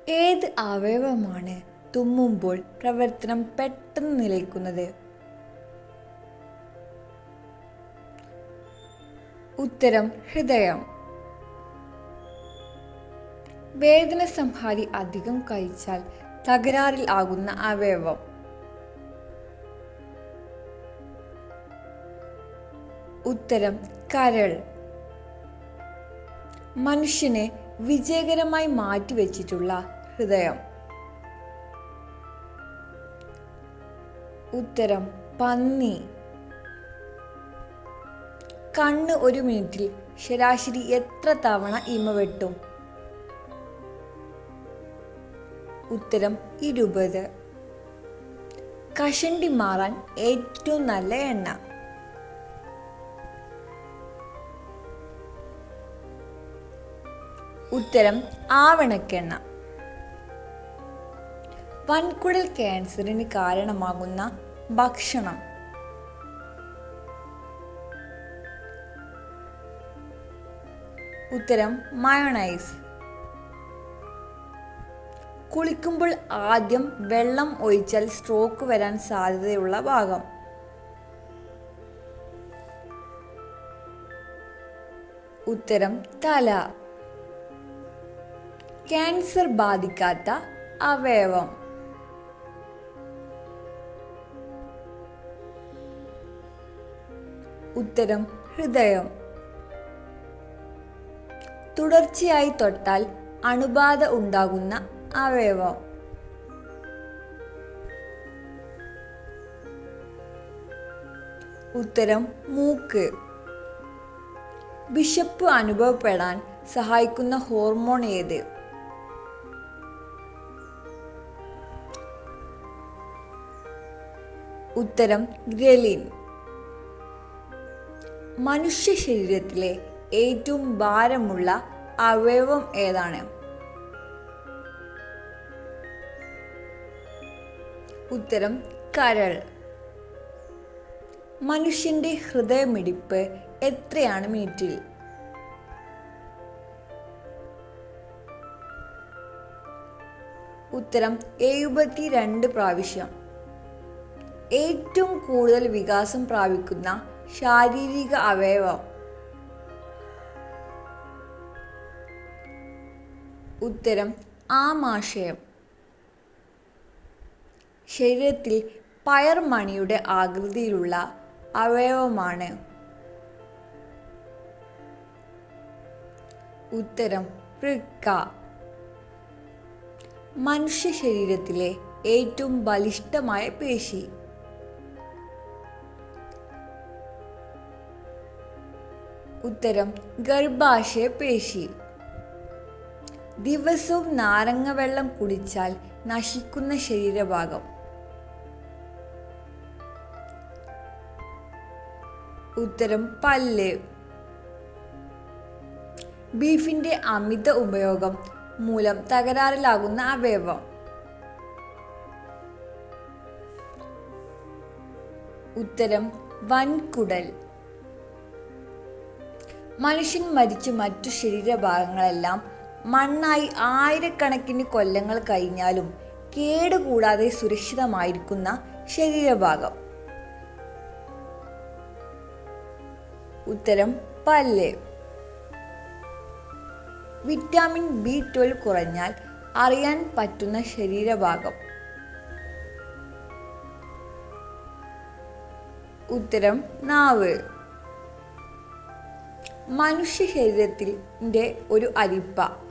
ഏത് അവയവമാണ് തുമ്മുമ്പോൾ പ്രവർത്തനം പെട്ടെന്ന് നിലയ്ക്കുന്നത്? ഉത്തരം ഹൃദയം. വേദന സംഹാരി അധികം കഴിച്ചാൽ തകരാറിൽ ആകുന്ന അവയവം? ഉത്തരം കരൾ. മനുഷ്യനെ വിജയകരമായി മാറ്റിവെച്ചിട്ടുള്ള ഹൃദയം? ഉത്തരം പന്നി. കണ്ണ് ഒരു മിനിറ്റിൽ ശരാശരി എത്ര തവണ ഇമ വെട്ടും? ഉത്തരം 20. കഷണ്ടി മാറാൻ ഏറ്റവും നല്ല എണ്ണ? ഉത്തരം ആവണക്കെണ്ണ. വൻകുടൽ ക്യാൻസറിന് കാരണമാകുന്ന ഭക്ഷണം? ഉത്തരം മയോണൈസ്. കുളിക്കുമ്പോൾ ആദ്യം വെള്ളം ഒഴിച്ചാൽ സ്ട്രോക്ക് വരാൻ സാധ്യതയുള്ള ഭാഗം? ഉത്തരം തല. ക്യാൻസർ ബാധിക്കാത്ത അവയവം? ഉത്തരം ഹൃദയം. തുടർച്ചയായി തൊട്ടാൽ അണുബാധ ഉണ്ടാകുന്ന അവയവം? ഉത്തരം മൂക്ക്. വിശപ്പ് അനുഭവപ്പെടാൻ സഹായിക്കുന്ന ഹോർമോൺ ഏത്? ഉത്തരം ഗ്രലിൻ. മനുഷ്യ ശരീരത്തിലെ ഏറ്റവും ഭാരമുള്ള അവയവം ഏതാണ്? ഉത്തരം കരൾ. മനുഷ്യന്റെ ഹൃദയമിടിപ്പ് എത്രയാണ് മിനിറ്റിൽ? ഉത്തരം 72 പ്രാവശ്യം. ഏറ്റവും കൂടുതൽ വികാസം പ്രാപിക്കുന്ന ശാരീരിക അവയവം? ഉത്തരം ആമാശയം. ശരീരത്തിൽ പയർമണിയുടെ ആകൃതിയിലുള്ള അവയവമാണ്? ഉത്തരം വൃക്ക. മനുഷ്യ ശരീരത്തിലെ ഏറ്റവും ബലിഷ്ഠമായ പേശി? ഉത്തരം ഗർഭാശയ പേശി. ദിവസവും നാരങ്ങ വെള്ളം കുടിച്ചാൽ നശിക്കുന്ന ശരീരഭാഗം? ഉത്തരം പല്ല്. ബീഫിന്റെ അമിത ഉപയോഗം മൂലം തകരാറിലാകുന്ന അവയവം? ഉത്തരം വൻകുടൽ. മനുഷ്യൻ മരിച്ച മറ്റു ശരീരഭാഗങ്ങളെല്ലാം മണ്ണായി ആയിരക്കണക്കിന് കൊല്ലങ്ങൾ കഴിഞ്ഞാലും കേടുകൂടാതെ സുരക്ഷിതമായിരിക്കുന്ന ശരീരഭാഗം? ഉത്തരം പല്ല്. വിറ്റാമിൻ B12 കുറഞ്ഞാൽ അറിയാൻ പറ്റുന്ന ശരീരഭാഗം? ഉത്തരം നാവ്. മനുഷ്യ ശരീരത്തിന്റെ ഒരു അരിപ്പ?